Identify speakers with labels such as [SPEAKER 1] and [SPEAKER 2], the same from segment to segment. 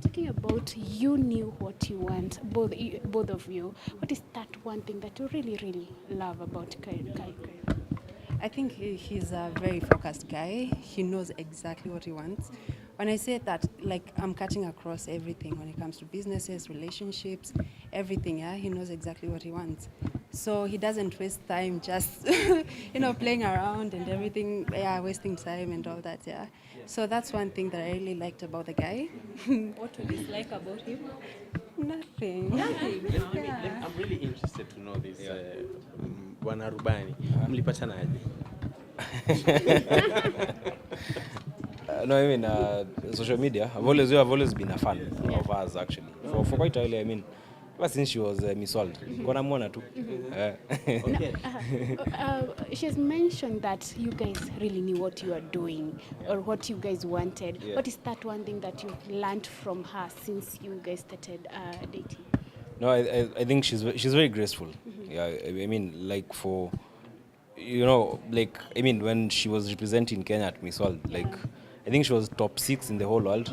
[SPEAKER 1] Talking about you knew what you want, both of you. What is that one thing that you really, really love about Kai?
[SPEAKER 2] I think he's a very focused guy. He knows exactly what he wants. When I say that, like, I'm cutting across everything when it comes to businesses, relationships, everything, yeah? He knows exactly what he wants. So he doesn't waste time just, playing around and everything, yeah, wasting time and all that, yeah? So that's one thing that I really liked about the guy.
[SPEAKER 1] What do you dislike about him?
[SPEAKER 2] Nothing.
[SPEAKER 1] Nothing.
[SPEAKER 3] I'm really interested to know this. Bwana Rubani, mlipatana aje?
[SPEAKER 4] No, I mean, social media, I've always been a fan of us, actually. For quite a while, I mean, ever since she was Miss World. Kona mwona tu.
[SPEAKER 3] Okay.
[SPEAKER 1] She has mentioned that you guys really knew what you were doing or what you guys wanted.
[SPEAKER 4] Yeah.
[SPEAKER 1] What is that one thing that you've learned from her since you guys started dating?
[SPEAKER 4] No, I think she's very graceful. Yeah, I mean, like when she was representing Kenya at Miss World, like, I think she was top 6 in the whole world,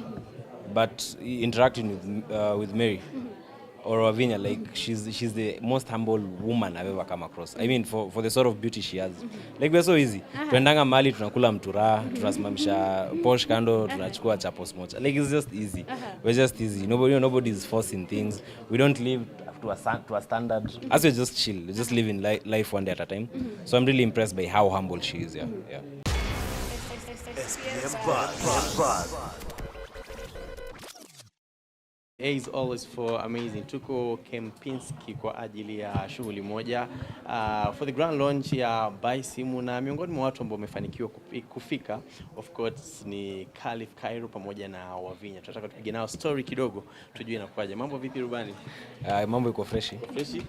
[SPEAKER 4] but interacting with Mary or Wavinya, like, she's the most humble woman I've ever come across. I mean, for the sort of beauty she has, like, we're so easy. Tuendanga mali tunakula mtura, tunasimamisha Porsche kando, tunachukua chapos mocha. Like, it's just easy. We're just easy. Nobody is forcing things. We don't live to a standard. As we just chill, we just live in life one day at a time. So I'm really impressed by how humble she is. Yeah.
[SPEAKER 3] A is always for amazing. Tuko Kempinski kwa ajili ya shughuli moja for the grand launch ya Buy Simu, na miongoni mwa watu ambao wamefanikiwa kufika of course ni Khalif Cairo pamoja na Wavinya. Tunataka tupige nao story kidogo tujue inakuaje. Mambo vipi Rubani?
[SPEAKER 4] Mambo iko fresh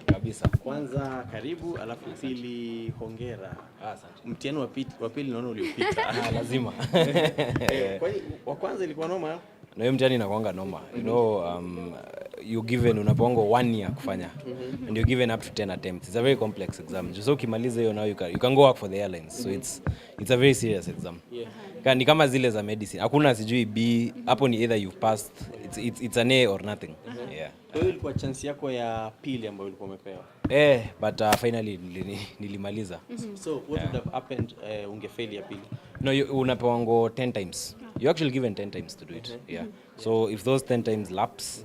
[SPEAKER 3] kabisa. Kwanza karibu, alafu pili hongera.
[SPEAKER 4] Asante.
[SPEAKER 3] Mtihani wa pili naona uliopita.
[SPEAKER 4] Lazima.
[SPEAKER 3] Kwa hiyo wa kwanza ilikuwa noma.
[SPEAKER 4] Na hiyo mtihani inakuanga noma. You given unapongo 1 year kufanya and you're given up to 10 attempts. It's a very complex exam. So ukimaliza hiyo now you can go work for the airlines. So it's a very serious exam. Ni kama zile za medicine. Hakuna sijui B, hapo ni either you've passed, it's an A or nothing. Yeah.
[SPEAKER 3] Kwa hiyo ilikuwa chance yako ya pili ambayo ulikuwa umepewa.
[SPEAKER 4] But finally nilimaliza.
[SPEAKER 3] So what would have happened ungefail ya pili?
[SPEAKER 4] No, unapewa ngo 10 times. You're actually given 10 times to do it. Yeah. So if those 10 times lapse,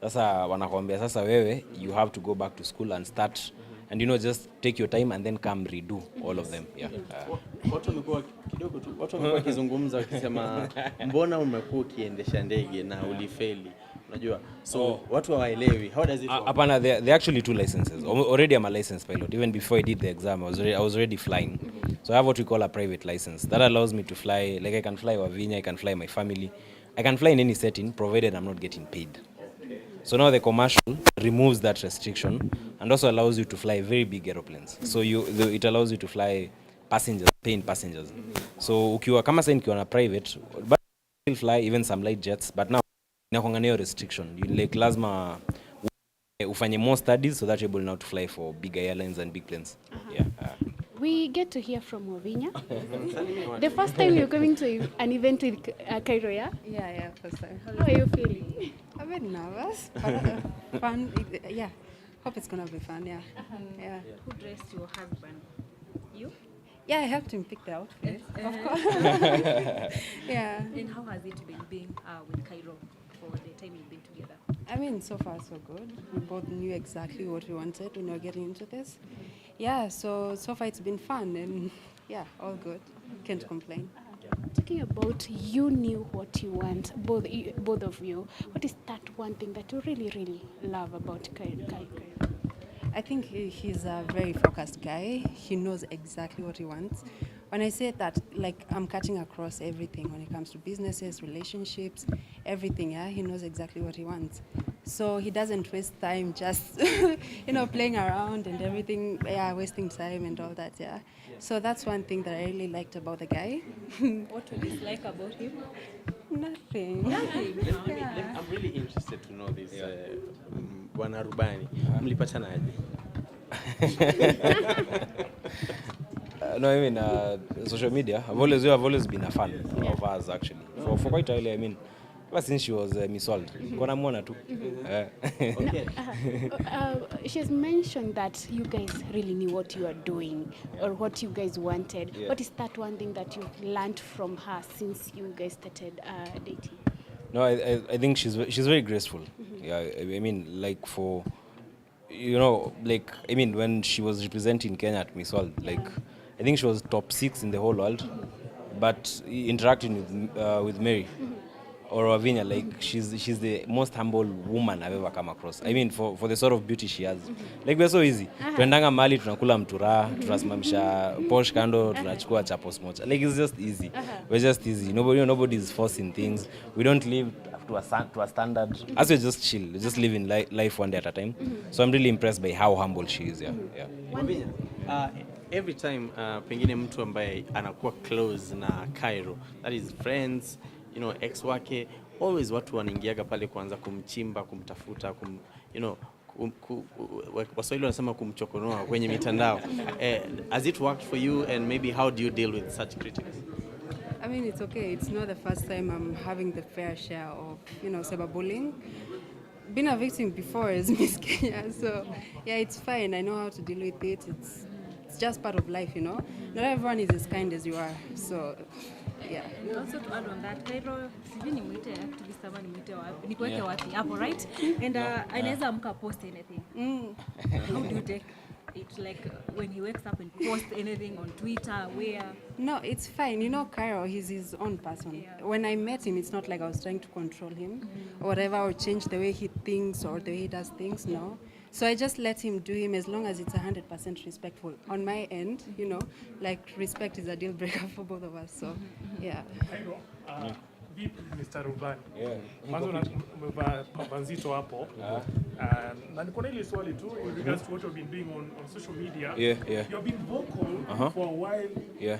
[SPEAKER 4] sasa wanakuambia sasa wewe you have to go back to school and start and just take your time and then come redo all of them. Yeah.
[SPEAKER 3] Watu wamekuwa kidogo tu. Watu wamekuwa kizungumza wakisema mbona umekuwa ukiendesha ndege na ulifeli? Unajua. So watu hawaelewi. How does it work?
[SPEAKER 4] Hapana, there actually 2 licenses. Already I'm a licensed pilot. Even before I did the exam, I was already flying. So I have what we call a private license. That allows me to fly, like I can fly Wavinya, I can fly my family. I can fly in any setting provided I'm not getting paid. So now the commercial removes that restriction and also allows you to fly very big aeroplanes. So it allows you to fly passengers, paying passengers. So ukiwa kama sasa nikiwa na private, but still fly even some light jets, but now inakuanga na restriction. You like lazima ufanye more studies so that you're able now to fly for big airlines and big planes. Yeah.
[SPEAKER 1] We get to hear from Wavinya. The first time you're coming to an event with Cairo, yeah?
[SPEAKER 2] Yeah, first time.
[SPEAKER 1] How are you feeling?
[SPEAKER 2] A bit nervous, but fun. Yeah, hope it's gonna be fun. Yeah, yeah.
[SPEAKER 1] Who dressed your husband? You?
[SPEAKER 2] Yeah, I helped him pick the outfit, of course. Yeah.
[SPEAKER 1] And how has it been being with Cairo for the time you've been together?
[SPEAKER 2] I mean, so far so good. We both knew exactly what we wanted when we were getting into this. Yeah, so far it's been fun and yeah, all good. Can't complain.
[SPEAKER 1] Talking about you knew what you want, both of you. What is that one thing that you really, really love about Cairo?
[SPEAKER 2] I think he's a very focused guy. He knows exactly what he wants. When I say that, like, I'm cutting across everything when it comes to businesses, relationships, everything, yeah? He knows exactly what he wants. So he doesn't waste time just, playing around and everything, yeah, wasting time and all that, yeah? So that's one thing that I really liked about the guy.
[SPEAKER 1] What do you dislike about him?
[SPEAKER 2] Nothing.
[SPEAKER 3] I'm really interested to know this. Bwana Rubani, mlipatana aje?
[SPEAKER 4] No, I mean, social media, I've always been a fan of us, actually. For quite a while, I mean, ever since she was Miss World. Kona muona tu.
[SPEAKER 3] Okay.
[SPEAKER 1] She has mentioned that you guys really knew what you are doing or what you guys wanted.
[SPEAKER 4] Yeah.
[SPEAKER 1] What is that one thing that you've learned from her since you guys started dating?
[SPEAKER 4] No, I think she's very graceful. Yeah, I mean, like for, you know, like, I mean, when she was representing Kenya at Miss World, like, I think she was top 6 in the whole world, but interacting with Mary or Wavinya, like, she's the most humble woman I've ever come across. I mean, for the sort of beauty she has, like, we're so easy. Tuendanga mali, tunakula mtura, tunasimamisha posh kando, tunachukua chapos mocha. Like, it's just easy. We're just easy. Nobody is forcing things. We don't live to a standard. As we just chill, we just live in life one day at a time. So I'm really impressed by how humble she is. Yeah.
[SPEAKER 3] Wavinya, every time pengine mtu ambaye anakuwa close na Cairo, that is friends, you know, ex wake, always watu wanaingiaga pale kuanza kumchimba, kumtafuta, Waswahili wanasema kumchokonoa kwenye mitandao. Has it worked for you, and maybe how do you deal with such critics?
[SPEAKER 2] I mean, it's okay. It's not the first time I'm having the fair share of, cyberbullying. Been a victim before as Miss Kenya, so yeah, it's fine. I know how to deal with it. It's just part of life, Not everyone is as kind as you are, so yeah.
[SPEAKER 5] Also to add on that, Cairo, sijui nimuite activist ama nimuite wapi, nikuweke wapi hapo, right? And anaweza amka post anything. How do you take it, like when he wakes up and posts anything on Twitter, where?
[SPEAKER 2] No, it's fine. Cairo, he's his own person.
[SPEAKER 5] Yeah.
[SPEAKER 2] When I met him, it's not like I was trying to control him or whatever, or change the way he thinks or the way he does things, no. So I just let him do him as long as it's 100% respectful. On my end, like respect is a deal breaker for both of us, so yeah.
[SPEAKER 6] Cairo, vipi Mr. Rubani?
[SPEAKER 4] Yeah.
[SPEAKER 6] Mwanzo umevaa pamba nzito hapo. Na niko na ile swali tu in regards to what you've been doing on social media.
[SPEAKER 4] Yeah.
[SPEAKER 6] You've been vocal for a while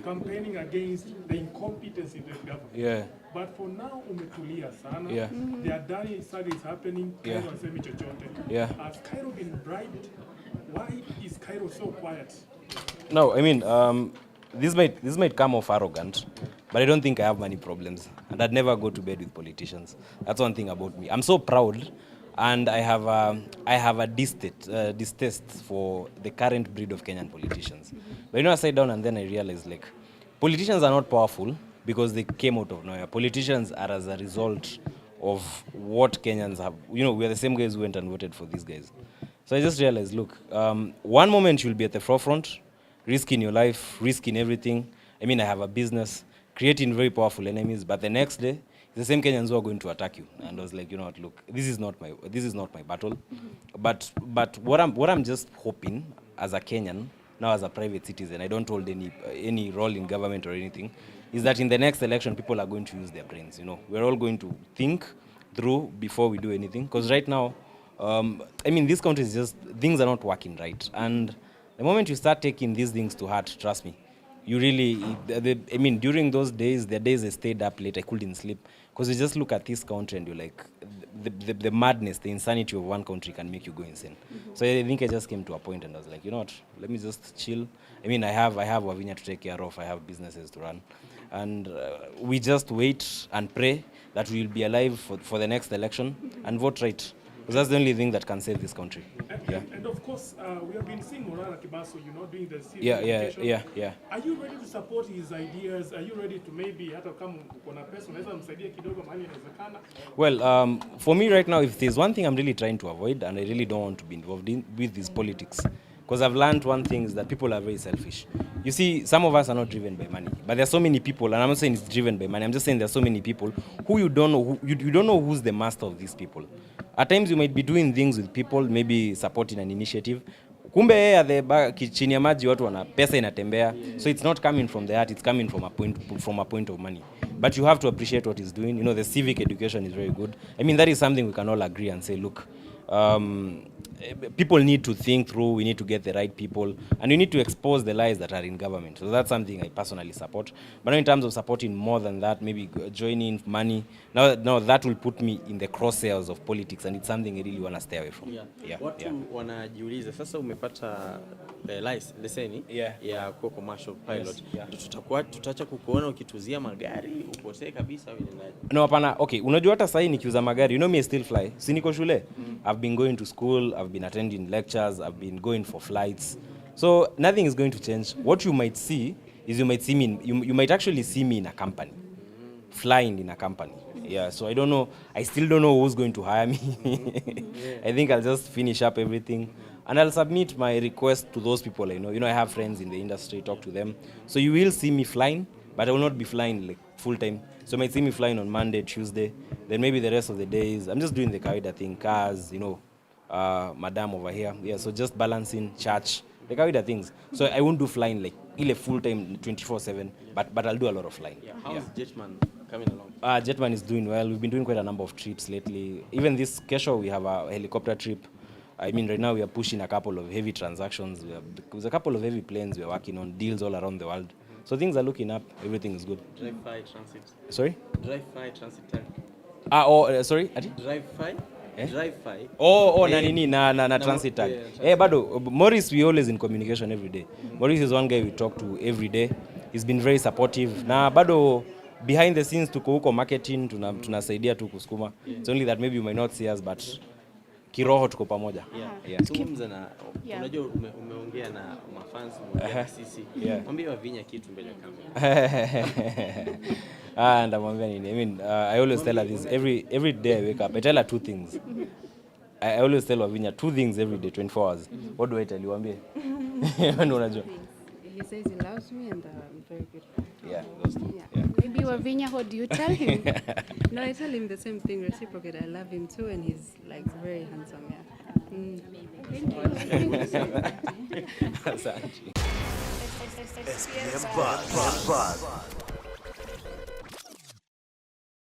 [SPEAKER 6] campaigning against the incompetence in the government.
[SPEAKER 4] Yeah.
[SPEAKER 6] But for now umetulia sana.
[SPEAKER 4] Yeah.
[SPEAKER 6] There are dirty studies happening.
[SPEAKER 4] Yeah.
[SPEAKER 6] Cairo hasemi chochote.
[SPEAKER 4] Yeah.
[SPEAKER 6] Has Cairo been bribed? Why is Cairo so quiet?
[SPEAKER 4] No, I mean, this might come off arrogant, but I don't think I have many problems, and I'd never go to bed with politicians. That's one thing about me. I'm so proud, and I have a distaste for the current breed of Kenyan politicians. But I sat down and then I realized, like, politicians are not powerful because they came out of nowhere. Politicians are as a result of what Kenyans have. We are the same guys who went and voted for these guys. So I just realized, look, one moment you'll be at the forefront, risking your life, risking everything. I mean, I have a business, creating very powerful enemies, but the next day, the same Kenyans who are going to attack you. And I was like, what, look, this is not my battle. But what I'm just hoping as a Kenyan, now as a private citizen, I don't hold any role in government or anything, is that in the next election, people are going to use their brains. We're all going to think through before we do anything. Because right now, I mean, this country is just, things are not working right. And the moment you start taking these things to heart, trust me, you really, I mean, during those days, the days I stayed up late, I couldn't sleep. Because you just look at this country and you're like, the madness, the insanity of one country can make you go insane. So I think I just came to a point and I was like, what, let me just chill. I mean, I have Wavinya to take care of, I have businesses to run. And we just wait and pray that we will be alive for the next election and vote right. Because that's the only thing that can save this country.
[SPEAKER 6] And of course, we have been seeing Morana Kibaso, doing the civil education.
[SPEAKER 4] Yeah.
[SPEAKER 6] Are you ready to support his ideas? Are you ready to maybe hata kama kuna pesa unaweza msaidia kidogo mahali inawezekana?
[SPEAKER 4] Well, for me right now, if there's one thing I'm really trying to avoid, and I really don't want to be involved with this politics, because I've learned one thing is that people are very selfish. You see, some of us are not driven by money, but there are so many people, and I'm not saying it's driven by money, I'm just saying there are so many people who you don't know, you don't know who's the master of these people. At times you might be doing things with people, maybe supporting an initiative. Kumbe chini ya maji watu wana pesa inatembea. So it's not coming from the heart, it's coming from a point of money. But you have to appreciate what he's doing. The civic education is very good. I mean, that is something we can all agree and say, look, people need to think through, we need to get the right people, and we need to expose the lies that are in government. So that's something I personally support. But now in terms of supporting more than that, maybe joining money, now that will put me in the crosshairs of politics, and it's something I really want to stay away from.
[SPEAKER 3] Watu wanajiuliza, sasa umepata leseni ya kuwa commercial pilot.
[SPEAKER 4] Yes, yeah.
[SPEAKER 3] Tutaacha kukuona ukituzia magari upotee kabisa au inaendaje?
[SPEAKER 4] No, hapana. Okay, unajua hata sasa nikiuza magari, you know me I still fly. Si niko shule? I've been going to school, I've been attending lectures, I've been going for flights. So nothing is going to change. What you might see is you might actually see me in a company. Flying in a company. Yeah, so I don't know. I still don't know who's going to hire me. I think I'll just finish up everything and I'll submit my request to those people I know. You know, I have friends in the industry, talk to them. So you will see me flying, but I will not be flying like full time. So you might see me flying on Monday, Tuesday, then maybe the rest of the days I'm just doing the kawaida thing, cars, you know, madam over here. Yeah, so just balancing church, the kawaida things. So I won't do flying like ile full time 24/7, but I'll do a lot of flying.
[SPEAKER 3] Yeah. How's Jetman coming along?
[SPEAKER 4] Jetman is doing well. We've been doing quite a number of trips lately. Even this kesho we have a helicopter trip. I mean, right now we are pushing a couple of heavy transactions. There's a couple of heavy planes we are working on, deals all around the world. So things are looking up. Everything is good.
[SPEAKER 3] Drive-fi transit.
[SPEAKER 4] Sorry?
[SPEAKER 3] Drive-fi transit time.
[SPEAKER 4] Sorry? Ati?
[SPEAKER 3] Drive-fi? Drive-fi.
[SPEAKER 4] Na transit tag. Bado, Maurice, we always in communication every day. Maurice is one guy we talk to every day. He's been very supportive. Na bado, behind the scenes tuko huko marketing, tunasaidia tu kusukuma. It's only that maybe you might not see us, but kiroho tuko pamoja.
[SPEAKER 3] Zungumza na unajua umeongea na mafans na sisi. Mwambie Wavinya kitu mbele ya kamera.
[SPEAKER 4] Ndamwambia nini? I mean, I always tell her this every day I wake up. I tell her two things. I always tell Wavinya two things every day, 24 hours. What do I tell you? Waambie. Unajua.
[SPEAKER 2] He says he loves me and I'm very grateful.
[SPEAKER 4] Yeah, those two.
[SPEAKER 2] Yeah.
[SPEAKER 1] Maybe Wavinya, what do you tell him?
[SPEAKER 2] No, I tell him the same thing, reciprocate. I love him too, and he's like very handsome.
[SPEAKER 4] Asante.
[SPEAKER 7] SPM Buzz.